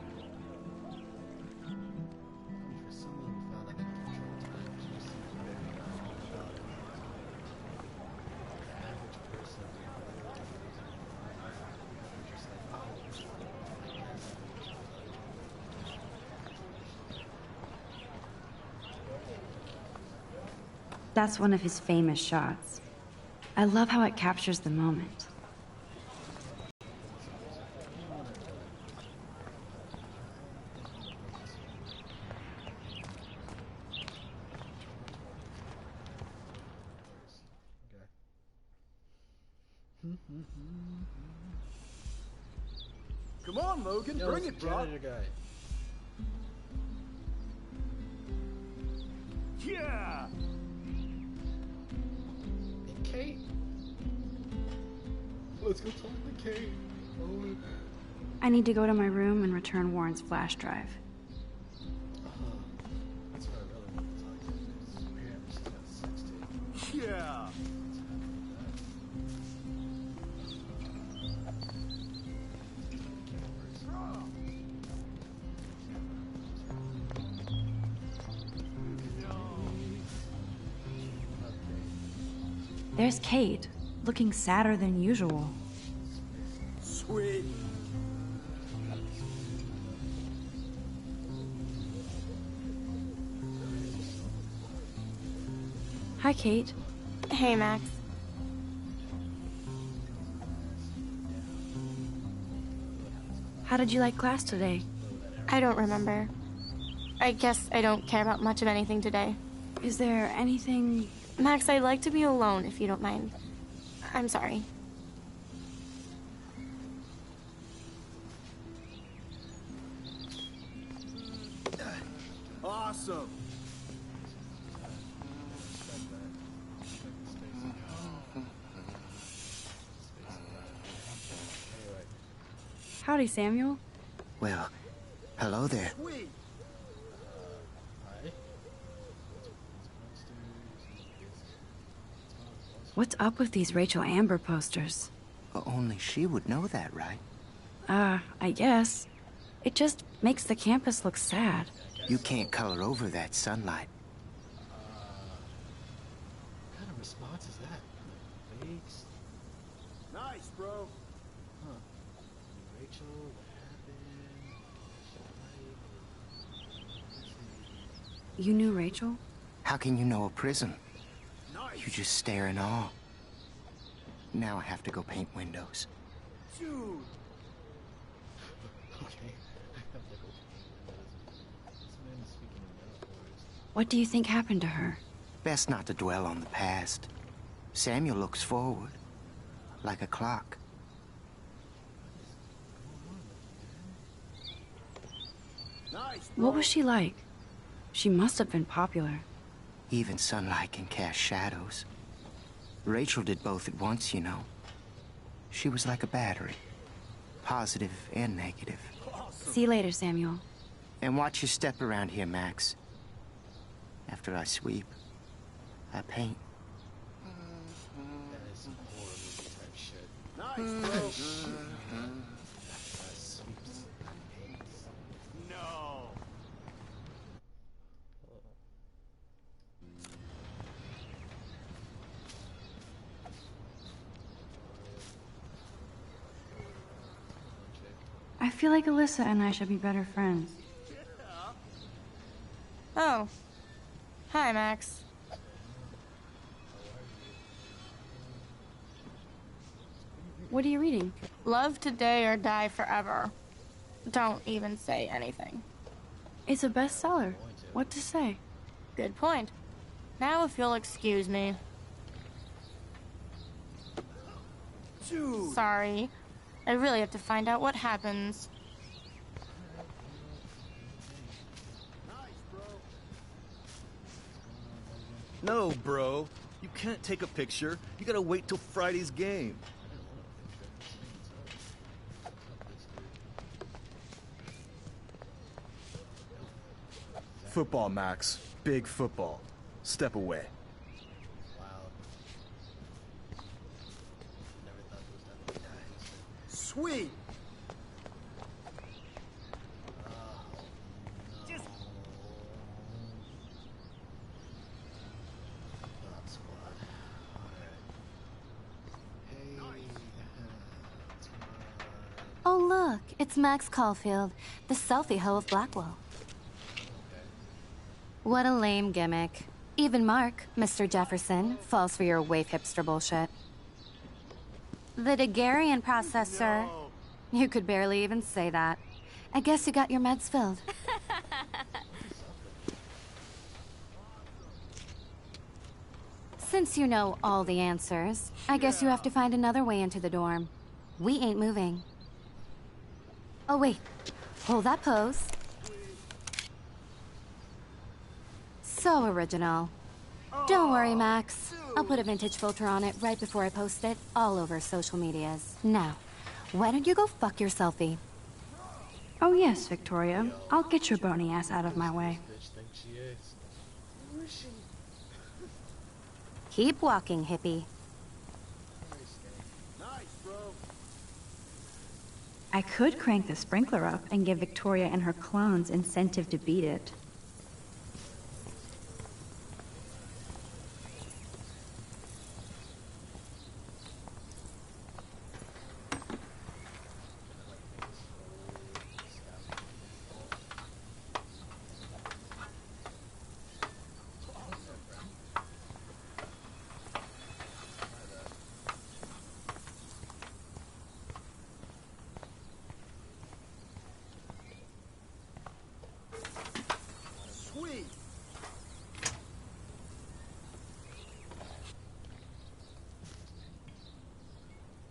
A: That's one of his famous shots. I love how it captures the moment.
J: Come on, Logan,
D: Yo,
J: bring
D: it's
J: it,
D: the
J: bro.
D: janitor guy.
J: Yeah.
D: And Kate. Let's go talk to Kate. Oh.
A: I need to go to my room and return Warren's flash drive.
D: That's what I really want to talk to you. His parents got sex tape.
J: Yeah.
A: There's Kate, looking sadder than usual.
J: Sweet.
A: Hi, Kate.
E: Hey, Max.
A: How did you like class today?
E: I don't remember. I guess I don't care about much of anything today.
A: Is there anything...
E: Max, I'd like to be alone, if you don't mind. I'm sorry.
J: Awesome.
A: Howdy, Samuel.
N: Well, hello there.
J: Sweet.
A: What's up with these Rachel Amber posters?
N: Only she would know that, right?
A: I guess. It just makes the campus look sad.
N: You can't color over that sunlight.
D: What kind of response is that? Fakes?
J: Nice, bro.
D: Huh. Rachel, what happened?
A: You knew Rachel?
N: How can you know a prison?
J: Nice.
N: You just stare in awe. Now I have to go paint windows.
J: Dude.
D: Okay. I have to go. This man is speaking in metaphors.
A: What do you think happened to her?
N: Best not to dwell on the past. Samuel looks forward, like a clock.
J: Nice, bro.
A: What was she like? She must have been popular.
N: Even sunlight can cast shadows. Rachel did both at once, you know. She was like a battery. Positive and negative.
A: See you later, Samuel.
N: And watch your step around here, Max. After I sweep, I paint.
D: That is some horror movie type shit. Nice, bro. Sweeps and paints.
J: No.
A: I feel like Alyssa and I should be better friends.
E: Oh. Hi, Max.
A: What are you reading?
E: Love Today or Die Forever. Don't even say anything.
A: It's a bestseller. What to say?
E: Good point. Now if you'll excuse me.
J: Dude.
E: Sorry. I really have to find out what happens.
J: No, bro. You can't take a picture. You gotta wait till Friday's game. Football, Max. Big football. Step away.
D: Wow. Never thought there was that many times.
J: Sweet.
D: Dog squad. Alright. Hey.
C: Oh, look, it's Max Caulfield, the selfie hoe of Blackwell. What a lame gimmick. Even Mark, Mr. Jefferson, falls for your wave hipster bullshit. The Daguerrean processor.
J: No.
C: You could barely even say that. I guess you got your meds filled. Since you know all the answers, I guess you have to find another way into the dorm. We ain't moving. Oh, wait. Hold that pose. So original. Don't worry, Max. I'll put a vintage filter on it right before I post it all over social medias. Now, why don't you go fuck your selfie?
A: Oh yes, Victoria. I'll get your bony ass out of my way.
D: Bitch think she is. Who is she?
C: Keep walking, hippie.
J: Nice, bro.
A: I could crank the sprinkler up and give Victoria and her clones incentive to beat it.
J: Sweet.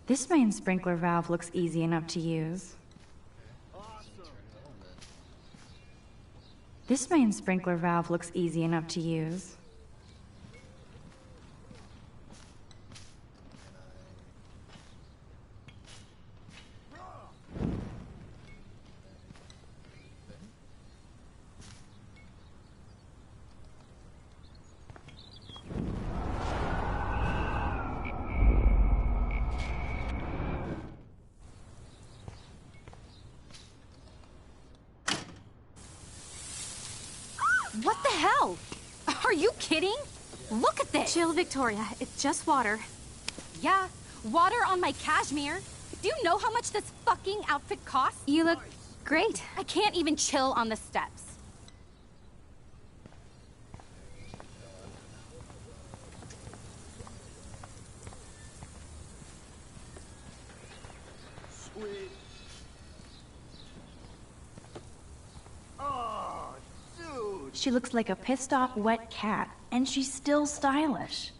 A: This main sprinkler valve looks easy enough to use. This main sprinkler valve looks easy enough to use.
C: What the hell? Are you kidding? Look at this!
F: Chill, Victoria. It's just water.
C: Yeah, water on my cashmere. Do you know how much this fucking outfit costs?
F: You look great.
C: I can't even chill on the steps.
J: Sweet. Oh, dude.
A: She looks like a pissed off wet cat, and she's still stylish.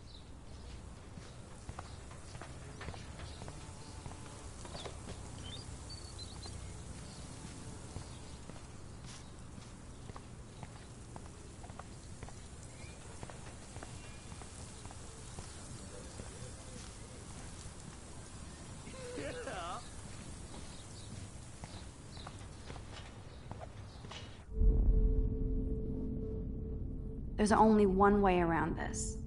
A: There's only one way around this.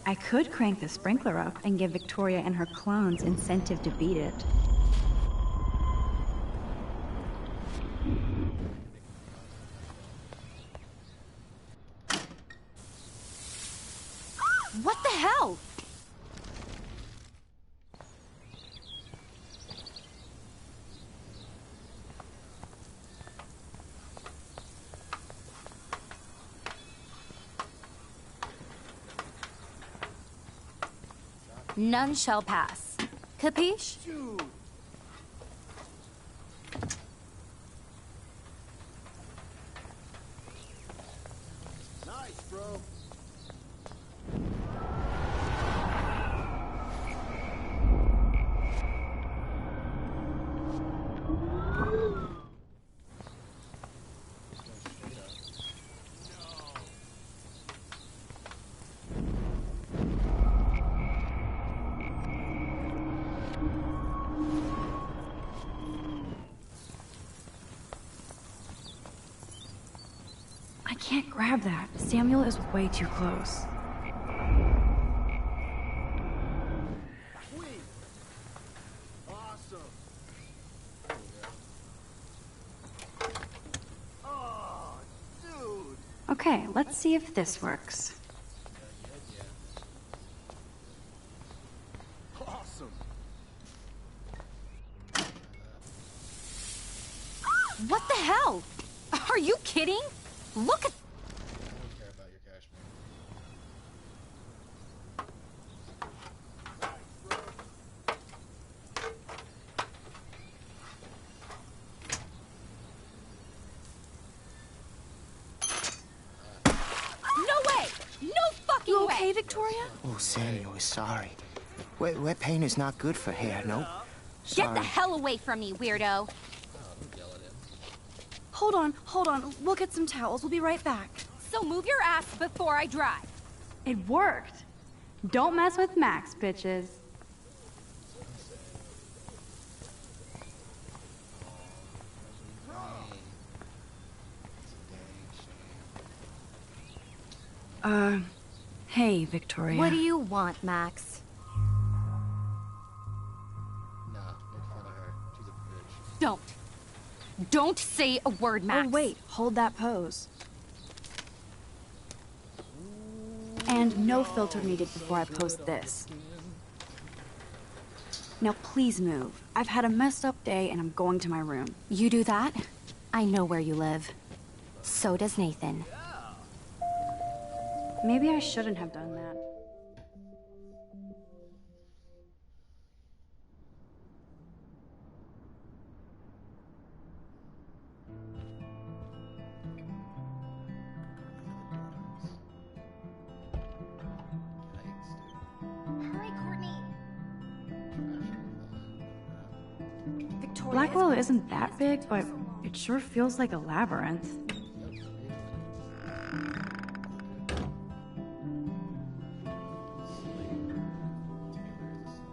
A: I could crank the sprinkler up and give Victoria and her clones incentive to beat it.
C: What the hell? None shall pass. Capiche?
J: Nice, bro.
A: I can't grab that. Samuel is way too close.
J: Sweet. Awesome. Oh, dude.
A: Okay, let's see if this works.
J: Awesome.
C: What the hell? Are you kidding? Look at...
D: I don't care about your cash,
C: No way! No fucking
A: You
C: way!
A: okay, Victoria?
N: Oh, Samuel is sorry. Wet paint is not good for hair, no?
C: Get the hell away from me, weirdo!
A: Hold on. We'll get some towels. We'll be right back.
C: So move your ass before I drive.
A: It worked. Don't mess with Max, bitches. Hey, Victoria.
C: What do you want, Max?
D: Nah, make fun of her. She's a bitch.
C: Don't say a word, Max.
A: Oh, wait. Hold that pose. And no filter needed before I post this. Now please move. I've had a messed up day and I'm going to my room.
C: You do that? I know where you live. So does Nathan.
A: Maybe I shouldn't have done that.
C: Hurry, Courtney.
A: Blackwell isn't that big, but it sure feels like a labyrinth.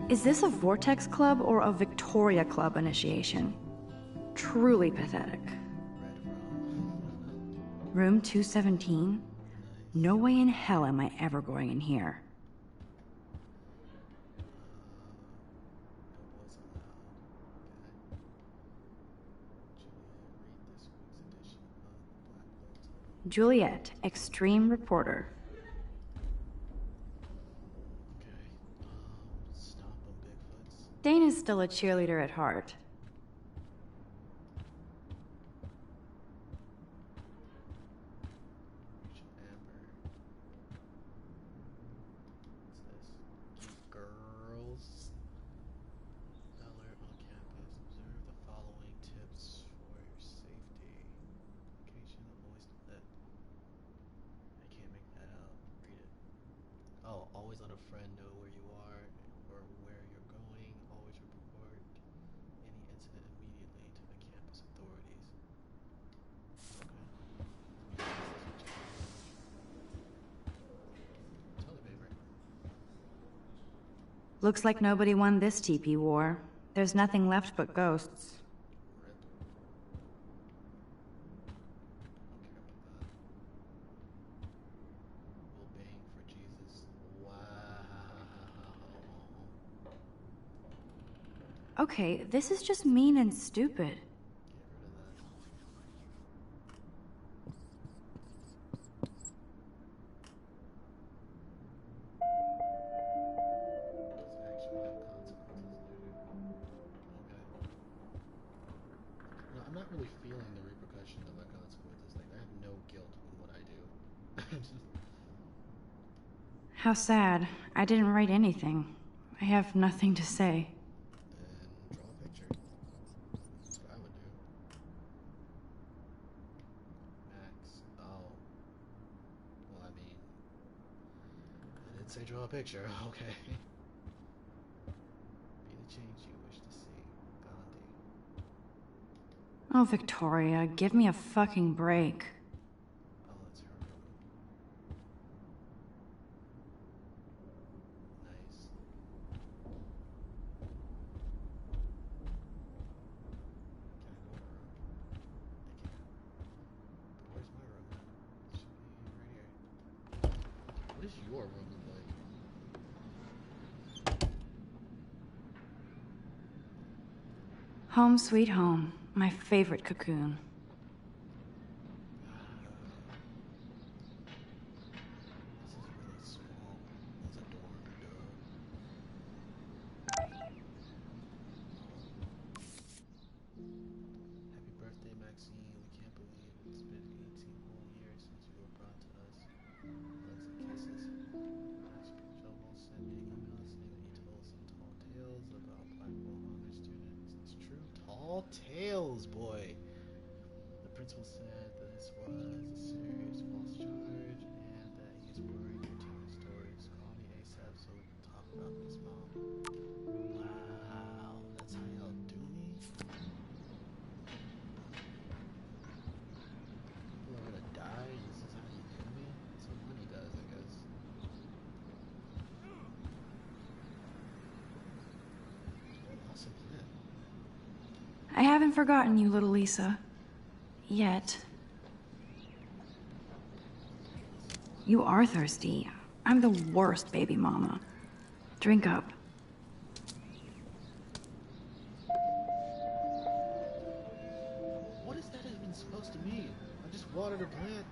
A: Is this a Vortex Club or a Victoria Club initiation? Truly pathetic. Room 217? No way in hell am I ever going in here. Juliet, extreme reporter. Dana's still a cheerleader at heart.
D: Girls. Alert on campus. Observe the following tips for your safety. Location of moist. I can't make that
A: Looks like nobody won this TP war. There's nothing left but ghosts.
D: Obeying for Jesus. Wow.
A: Okay, this is just mean and stupid.
D: I'm not really feeling the repercussions of my consequences. Like, I have no guilt in what I do.
A: How sad. I didn't write anything. I have nothing to say.
D: Then draw a picture. That's what I would do. Max. Oh. Well, I mean, I did say draw a picture. Okay. Be the change you wish to see. Gandhi.
A: Oh, Victoria, give me a fucking break.
D: Oh, that's her room. Nice. Can I go to her room? I can. But where's my room then? It should be right here. What is your room look like?
A: Home sweet home. My favorite cocoon.
D: This is really small. It's a dorm, duh. Happy birthday, Maxine. We can't believe it's been 18 whole years since you were brought to us. Hugs and kisses. Joel sent me an email saying that you told some tall tales about Blackwell honor students. It's true. Tall tales, boy. The principal said that this was a serious false charge and that he's worried you're telling stories. Call me ASAP so we can talk about this, Mom. Wow, that's how y'all do me? People are gonna die and this is how you do me? That's what money does, I guess. Awesome plan.
A: I haven't forgotten you, little Lisa. Yet. You are thirsty. I'm the worst baby mama. Drink up.
D: What is that even supposed to mean? I just watered a plant.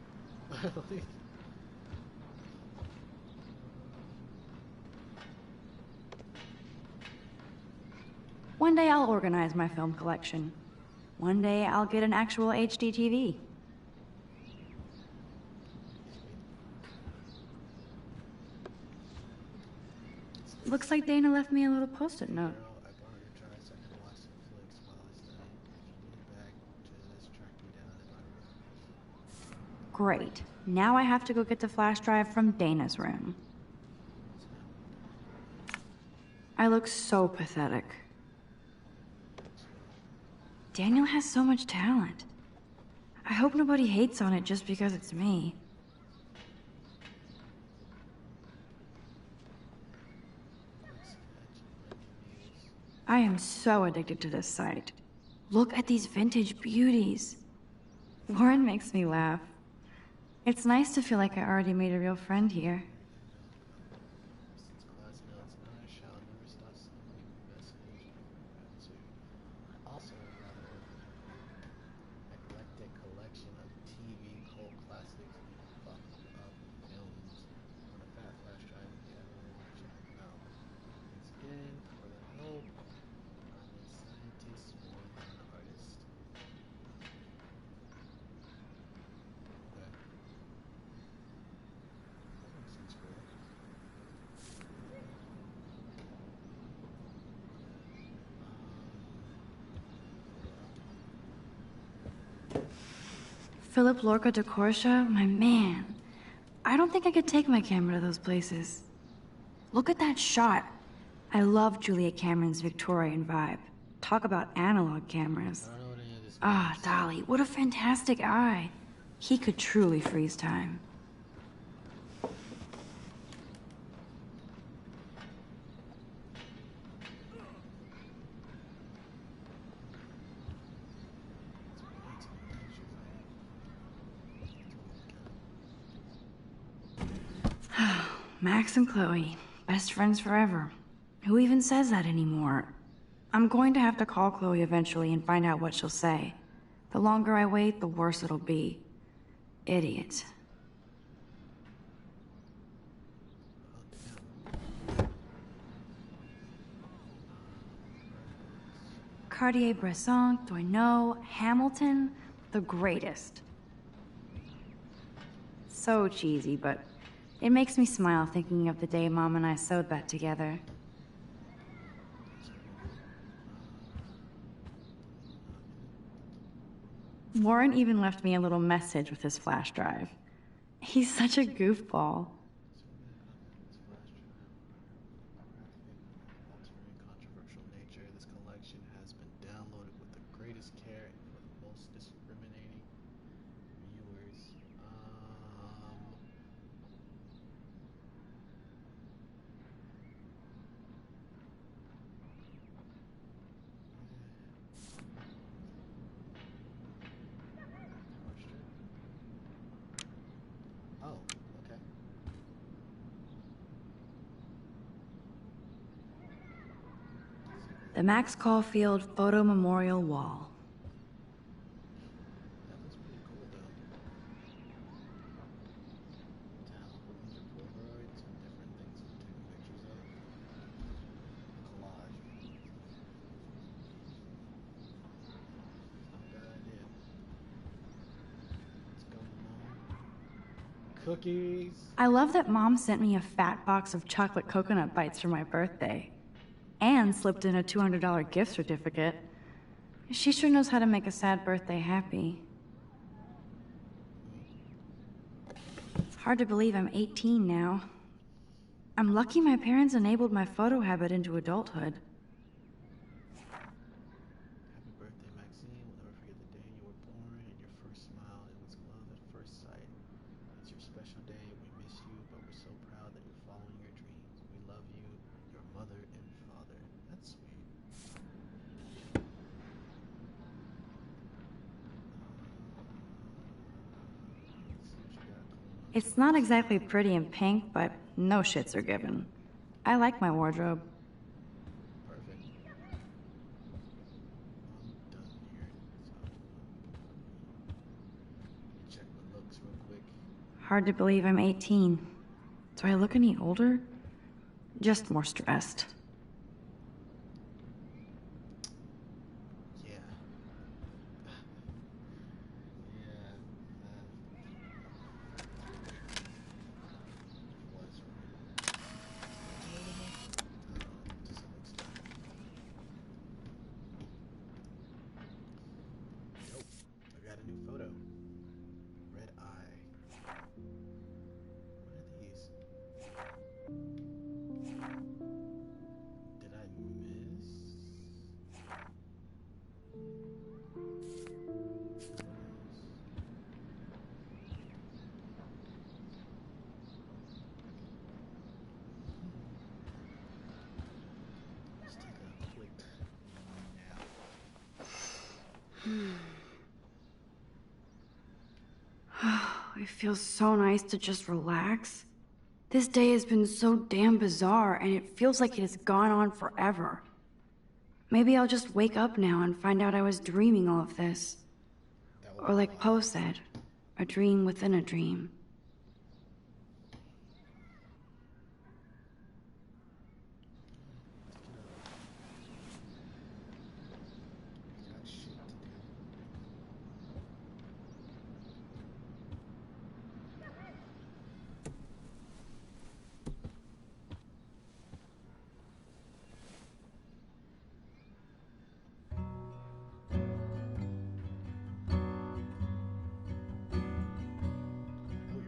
A: One day I'll organize my film collection. One day I'll get an actual HD TV. Looks like Dana left me a little post-it note.
D: I borrowed your drive so I can watch some flicks while I study. If you need back, just track me down in my room.
A: Great. Now I have to go get the flash drive from Dana's room. I look so pathetic. Daniel has so much talent. I hope nobody hates on it just because it's me. I am so addicted to this site. Look at these vintage beauties. Warren makes me laugh. It's nice to feel like I already made a real friend here.
D: Since class notes, and I shall never stop sending you messages from gratitude. I also have a rather eclectic collection of TV cult classics and fucked up films on a fat flash drive if you ever want to check them out. Thanks again for the help. I'm a scientist more than an artist. Okay. That makes sense for you.
A: Philip Lorca de Corsia, my man. I don't think I could take my camera to those places. Look at that shot. I love Julia Cameron's Victorian vibe. Talk about analog cameras. Ah, Dolly, what a fantastic eye. He could truly freeze time. Max and Chloe, best friends forever. Who even says that anymore? I'm going to have to call Chloe eventually and find out what she'll say. The longer I wait, the worse it'll be. Idiot. Cartier-Bresson, Doisneau, Hamilton, the greatest. So cheesy, but it makes me smile thinking of the day Mom and I sewed that together. Warren even left me a little message with his flash drive. He's such a goofball.
D: Controversial nature, this collection has been downloaded with the greatest care and for the most discriminating viewers. Oh, okay.
A: The Max Caulfield Photo Memorial Wall.
D: That looks pretty cool though. These are Polaroids and different things to take pictures of. Collage. Not a bad idea. What's going on? Cookies.
A: I love that Mom sent me a fat box of chocolate coconut bites for my birthday. And slipped in a $200 gift certificate. She sure knows how to make a sad birthday happy. It's hard to believe I'm 18 now. I'm lucky my parents enabled my photo habit into adulthood.
D: Happy birthday, Maxine. We'll never forget the day you were born and your first smile. It was love at first sight. It's your special day. We miss you, but we're so proud that you're following your dreams. We love you, your mother and father. That's sweet. Let's see what you got going on.
A: It's not exactly pretty and pink, but no shits are given. I like my wardrobe.
D: Perfect. I'm done here. So, check my looks real quick.
A: Hard to believe I'm 18. Do I look any older? Just more stressed.
D: Yeah. Yeah. Was to some extent. Nope. I got a new photo. Red eye. What are these? Did I miss? Let's take a quick nap.
A: It feels so nice to just relax. This day has been so damn bizarre, and it feels like it has gone on forever. Maybe I'll just wake up now and find out I was dreaming all of this. Or like Poe said, a dream within a dream.
D: Got shit to do. Oh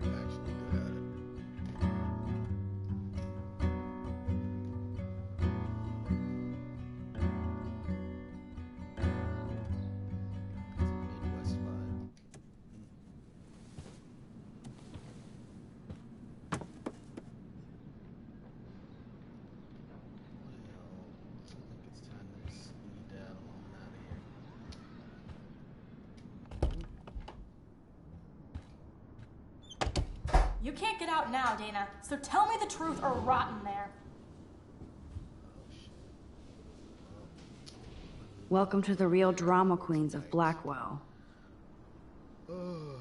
O: You can't get out now, Dana, so tell me the truth or rot in there.
A: Welcome to the real drama queens of Blackwell.
D: Mm.